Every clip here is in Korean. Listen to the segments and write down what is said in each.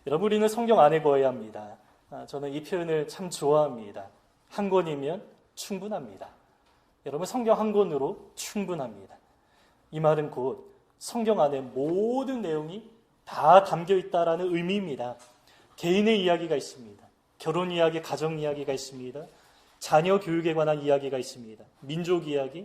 여러분, 우리는 성경 안에 거해야 합니다. 저는 이 표현을 참 좋아합니다. 한 권이면 충분합니다. 여러분, 성경 한 권으로 충분합니다. 이 말은 곧 성경 안에 모든 내용이 다 담겨 있다라는 의미입니다. 개인의 이야기가 있습니다. 결혼 이야기, 가정 이야기가 있습니다. 자녀 교육에 관한 이야기가 있습니다. 민족 이야기,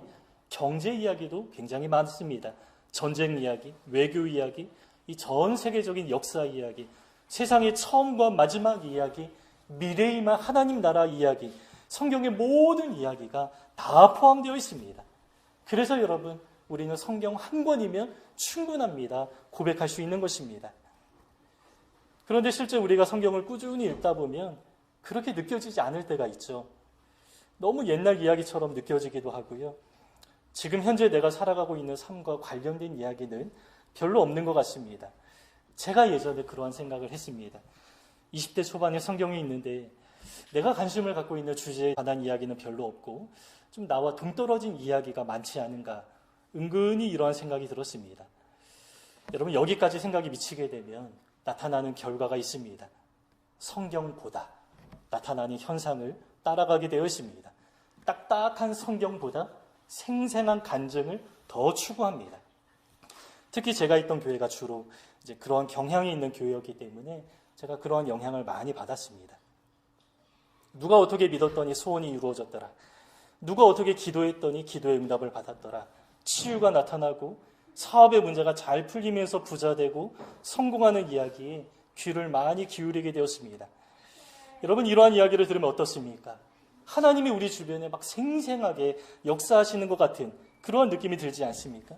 경제 이야기도 굉장히 많습니다. 전쟁 이야기, 외교 이야기, 이 전 세계적인 역사 이야기, 세상의 처음과 마지막 이야기, 미래이만 하나님 나라 이야기, 성경의 모든 이야기가 다 포함되어 있습니다. 그래서 여러분, 우리는 성경 한 권이면 충분합니다. 고백할 수 있는 것입니다. 그런데 실제 우리가 성경을 꾸준히 읽다 보면 그렇게 느껴지지 않을 때가 있죠. 너무 옛날 이야기처럼 느껴지기도 하고요. 지금 현재 내가 살아가고 있는 삶과 관련된 이야기는 별로 없는 것 같습니다. 제가 예전에 그러한 생각을 했습니다. 20대 초반에 성경이 있는데 내가 관심을 갖고 있는 주제에 관한 이야기는 별로 없고 좀 나와 동떨어진 이야기가 많지 않은가, 은근히 이러한 생각이 들었습니다. 여러분, 여기까지 생각이 미치게 되면 나타나는 결과가 있습니다. 성경보다 나타나는 현상을 따라가게 되어 있습니다. 딱딱한 성경보다 생생한 간증을 더 추구합니다. 특히 제가 있던 교회가 주로 이제 그러한 경향이 있는 교회였기 때문에 제가 그러한 영향을 많이 받았습니다. 누가 어떻게 믿었더니 소원이 이루어졌더라. 누가 어떻게 기도했더니 기도의 응답을 받았더라. 치유가 나타나고 사업의 문제가 잘 풀리면서 부자되고 성공하는 이야기에 귀를 많이 기울이게 되었습니다. 여러분, 이러한 이야기를 들으면 어떻습니까? 하나님이 우리 주변에 막 생생하게 역사하시는 것 같은 그러한 느낌이 들지 않습니까?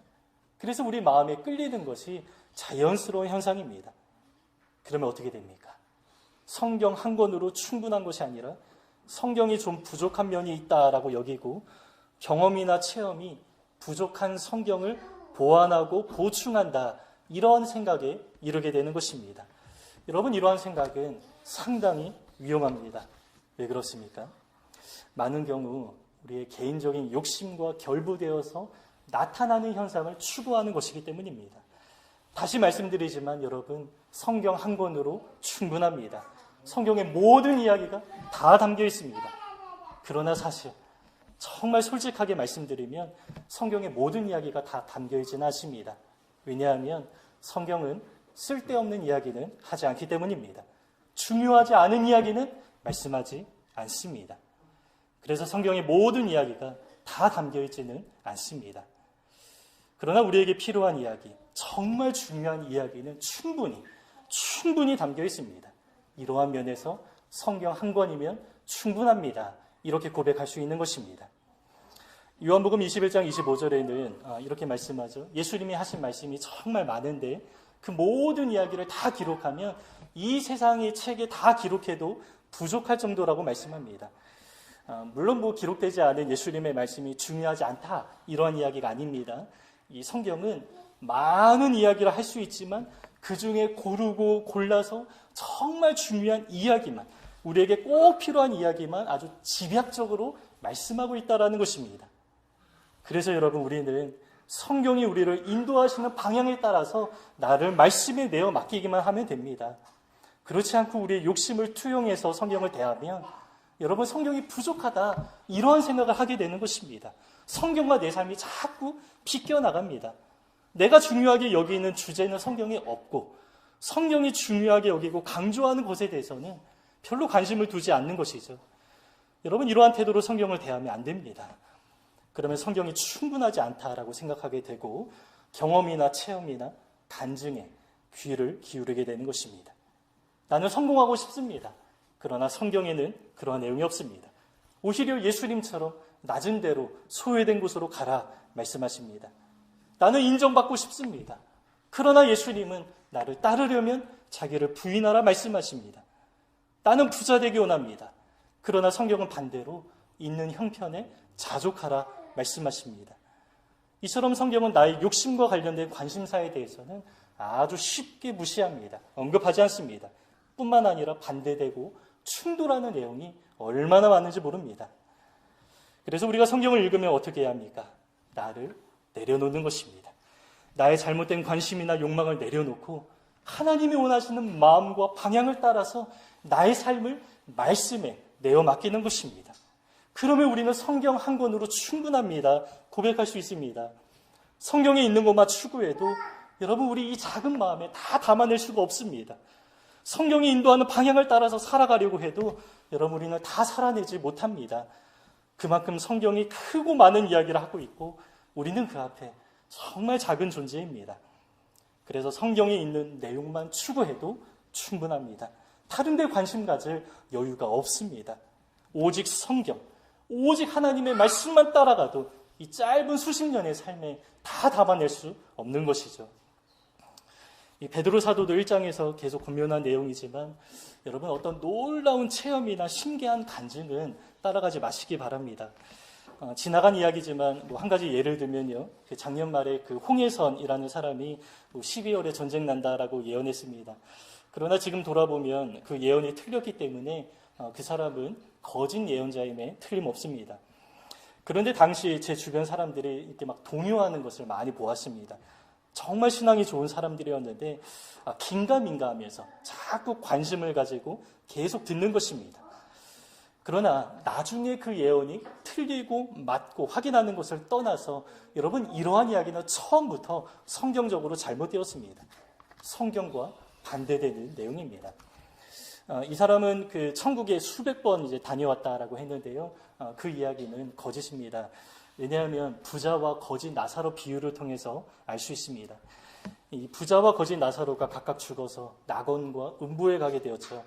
그래서 우리 마음에 끌리는 것이 자연스러운 현상입니다. 그러면 어떻게 됩니까? 성경 한 권으로 충분한 것이 아니라 성경이 좀 부족한 면이 있다라고 여기고 경험이나 체험이 부족한 성경을 보완하고 보충한다, 이런 생각에 이르게 되는 것입니다. 여러분, 이러한 생각은 상당히 위험합니다. 왜 그렇습니까? 많은 경우 우리의 개인적인 욕심과 결부되어서 나타나는 현상을 추구하는 것이기 때문입니다. 다시 말씀드리지만 여러분, 성경 한 권으로 충분합니다. 성경의 모든 이야기가 다 담겨 있습니다. 그러나 사실 정말 솔직하게 말씀드리면 성경의 모든 이야기가 다 담겨 있지는 않습니다. 왜냐하면 성경은 쓸데없는 이야기는 하지 않기 때문입니다. 중요하지 않은 이야기는 말씀하지 않습니다. 그래서 성경의 모든 이야기가 다 담겨 있지는 않습니다. 그러나 우리에게 필요한 이야기, 정말 중요한 이야기는 충분히 담겨 있습니다. 이러한 면에서 성경 한 권이면 충분합니다. 이렇게 고백할 수 있는 것입니다. 요한복음 21장 25절에는 이렇게 말씀하죠. 예수님이 하신 말씀이 정말 많은데 그 모든 이야기를 다 기록하면 이 세상의 책에 다 기록해도 부족할 정도라고 말씀합니다. 물론 기록되지 않은 예수님의 말씀이 중요하지 않다, 이러한 이야기가 아닙니다. 이 성경은 많은 이야기를 할 수 있지만 그 중에 고르고 골라서 정말 중요한 이야기만, 우리에게 꼭 필요한 이야기만 아주 집약적으로 말씀하고 있다는 것입니다. 그래서 여러분, 우리는 성경이 우리를 인도하시는 방향에 따라서 나를 말씀에 내어 맡기기만 하면 됩니다. 그렇지 않고 우리의 욕심을 투영해서 성경을 대하면 여러분, 성경이 부족하다, 이러한 생각을 하게 되는 것입니다. 성경과 내 삶이 자꾸 비껴나갑니다. 내가 중요하게 여기는 주제는 성경에 없고 성경이 중요하게 여기고 강조하는 것에 대해서는 별로 관심을 두지 않는 것이죠. 여러분, 이러한 태도로 성경을 대하면 안 됩니다. 그러면 성경이 충분하지 않다라고 생각하게 되고 경험이나 체험이나 간증에 귀를 기울이게 되는 것입니다. 나는 성공하고 싶습니다. 그러나 성경에는 그러한 내용이 없습니다. 오히려 예수님처럼 낮은 데로 소외된 곳으로 가라 말씀하십니다. 나는 인정받고 싶습니다. 그러나 예수님은 나를 따르려면 자기를 부인하라 말씀하십니다. 나는 부자 되기 원합니다. 그러나 성경은 반대로 있는 형편에 자족하라 말씀하십니다. 이처럼 성경은 나의 욕심과 관련된 관심사에 대해서는 아주 쉽게 무시합니다. 언급하지 않습니다. 뿐만 아니라 반대되고 충돌하는 내용이 얼마나 많은지 모릅니다. 그래서 우리가 성경을 읽으면 어떻게 해야 합니까? 나를 내려놓는 것입니다. 나의 잘못된 관심이나 욕망을 내려놓고 하나님이 원하시는 마음과 방향을 따라서 나의 삶을 말씀에 내어 맡기는 것입니다. 그러면 우리는 성경 한 권으로 충분합니다. 고백할 수 있습니다. 성경에 있는 것만 추구해도 여러분 우리 이 작은 마음에 다 담아낼 수가 없습니다. 성경이 인도하는 방향을 따라서 살아가려고 해도 여러분 우리는 다 살아내지 못합니다. 그만큼 성경이 크고 많은 이야기를 하고 있고 우리는 그 앞에 정말 작은 존재입니다. 그래서 성경에 있는 내용만 추구해도 충분합니다. 다른 데 관심 가질 여유가 없습니다. 오직 성경, 오직 하나님의 말씀만 따라가도 이 짧은 수십 년의 삶에 다 담아낼 수 없는 것이죠. 이 베드로 사도도 1장에서 계속 권면한 내용이지만 여러분 어떤 놀라운 체험이나 신기한 간증은 따라가지 마시기 바랍니다. 지나간 이야기지만 한 가지 예를 들면요. 작년 말에 그 홍해선이라는 사람이 12월에 전쟁 난다라고 예언했습니다. 그러나 지금 돌아보면 그 예언이 틀렸기 때문에 그 사람은 거짓 예언자임에 틀림없습니다. 그런데 당시 제 주변 사람들이 이렇게 막 동요하는 것을 많이 보았습니다. 정말 신앙이 좋은 사람들이었는데 긴가민가하면서 자꾸 관심을 가지고 계속 듣는 것입니다. 그러나 나중에 그 예언이 틀리고 맞고 확인하는 것을 떠나서 여러분 이러한 이야기는 처음부터 성경적으로 잘못되었습니다. 성경과 반대되는 내용입니다. 이 사람은 그 천국에 수백 번 이제 다녀왔다라고 했는데요. 그 이야기는 거짓입니다. 왜냐하면 부자와 거지 나사로 비유를 통해서 알 수 있습니다. 이 부자와 거지 나사로가 각각 죽어서 낙원과 음부에 가게 되었죠.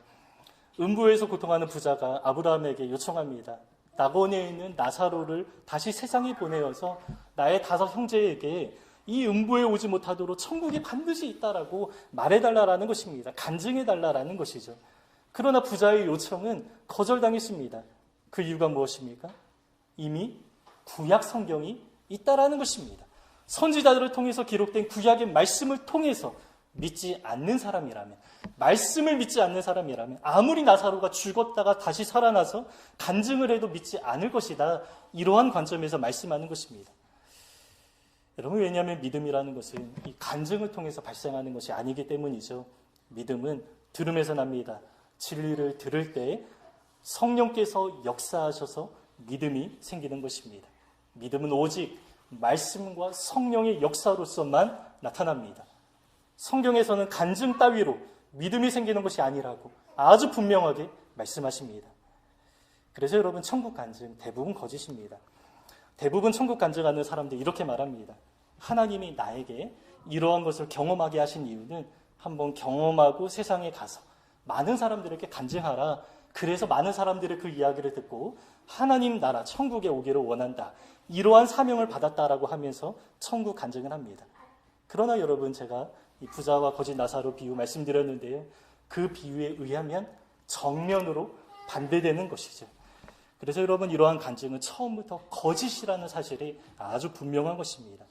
음부에서 고통하는 부자가 아브라함에게 요청합니다. 낙원에 있는 나사로를 다시 세상에 보내어서 나의 5 형제에게 이 음부에 오지 못하도록 천국이 반드시 있다라고 말해달라는 것입니다. 간증해달라는 것이죠. 그러나 부자의 요청은 거절당했습니다. 그 이유가 무엇입니까? 이미 구약 성경이 있다라는 것입니다. 선지자들을 통해서 기록된 구약의 말씀을 통해서 믿지 않는 사람이라면, 말씀을 믿지 않는 사람이라면 아무리 나사로가 죽었다가 다시 살아나서 간증을 해도 믿지 않을 것이다. 이러한 관점에서 말씀하는 것입니다. 여러분 왜냐하면 믿음이라는 것은 이 간증을 통해서 발생하는 것이 아니기 때문이죠. 믿음은 들음에서 납니다. 진리를 들을 때 성령께서 역사하셔서 믿음이 생기는 것입니다. 믿음은 오직 말씀과 성령의 역사로서만 나타납니다. 성경에서는 간증 따위로 믿음이 생기는 것이 아니라고 아주 분명하게 말씀하십니다. 그래서 여러분 천국 간증 대부분 거짓입니다. 대부분 천국 간증하는 사람들이 이렇게 말합니다. 하나님이 나에게 이러한 것을 경험하게 하신 이유는 한번 경험하고 세상에 가서 많은 사람들에게 간증하라. 그래서 많은 사람들의 그 이야기를 듣고 하나님 나라 천국에 오기를 원한다. 이러한 사명을 받았다라고 하면서 천국 간증을 합니다. 그러나 여러분 제가 이 부자와 거짓 나사로 비유 말씀드렸는데요. 그 비유에 의하면 정면으로 반대되는 것이죠. 그래서 여러분 이러한 간증은 처음부터 거짓이라는 사실이 아주 분명한 것입니다.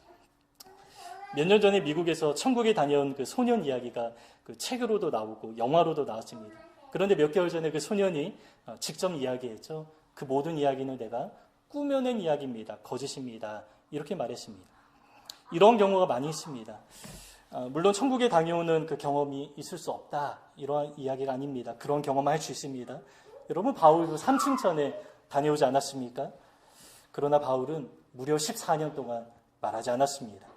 몇 년 전에 미국에서 천국에 다녀온 그 소년 이야기가 그 책으로도 나오고 영화로도 나왔습니다. 그런데 몇 개월 전에 그 소년이 직접 이야기했죠. 그 모든 이야기는 내가 꾸며낸 이야기입니다. 거짓입니다. 이렇게 말했습니다. 이런 경우가 많이 있습니다. 물론 천국에 다녀오는 그 경험이 있을 수 없다. 이러한 이야기가 아닙니다. 그런 경험을 할 수 있습니다. 여러분 바울도 삼층천에 다녀오지 않았습니까? 그러나 바울은 무려 14년 동안 말하지 않았습니다.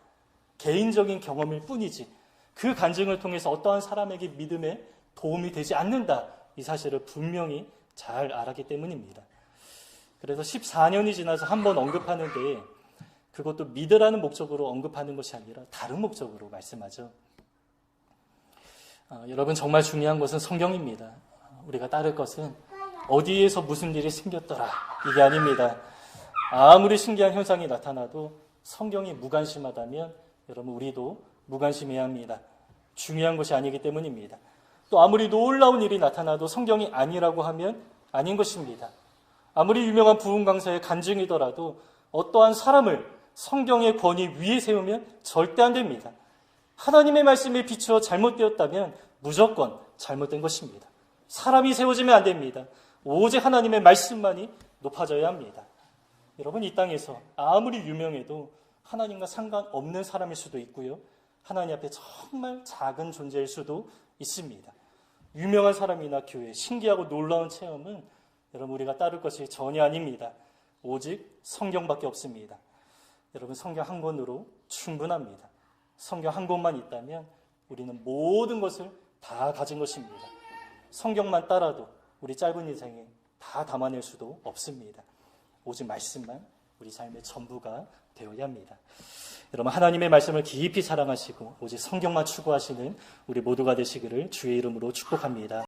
개인적인 경험일 뿐이지 그 간증을 통해서 어떠한 사람에게 믿음에 도움이 되지 않는다. 이 사실을 분명히 잘 알았기 때문입니다. 그래서 14년이 지나서 한 번 언급하는데 그것도 믿으라는 목적으로 언급하는 것이 아니라 다른 목적으로 말씀하죠. 여러분 정말 중요한 것은 성경입니다. 우리가 따를 것은 어디에서 무슨 일이 생겼더라 이게 아닙니다. 아무리 신기한 현상이 나타나도 성경이 무관심하다면 여러분 우리도 무관심해야 합니다. 중요한 것이 아니기 때문입니다. 또 아무리 놀라운 일이 나타나도 성경이 아니라고 하면 아닌 것입니다. 아무리 유명한 부흥 강사의 간증이더라도 어떠한 사람을 성경의 권위 위에 세우면 절대 안 됩니다. 하나님의 말씀에 비추어 잘못되었다면 무조건 잘못된 것입니다. 사람이 세워지면 안 됩니다. 오직 하나님의 말씀만이 높아져야 합니다. 여러분 이 땅에서 아무리 유명해도 하나님과 상관없는 사람일 수도 있고요. 하나님 앞에 정말 작은 존재일 수도 있습니다. 유명한 사람이나 교회, 신기하고 놀라운 체험은 여러분 우리가 따를 것이 전혀 아닙니다. 오직 성경밖에 없습니다. 여러분 성경 한 권으로 충분합니다. 성경 한 권만 있다면 우리는 모든 것을 다 가진 것입니다. 성경만 따라도 우리 짧은 인생에 다 담아낼 수도 없습니다. 오직 말씀만 우리 삶의 전부가 되어야 합니다. 여러분 하나님의 말씀을 깊이 사랑하시고 오직 성경만 추구하시는 우리 모두가 되시기를 주의 이름으로 축복합니다.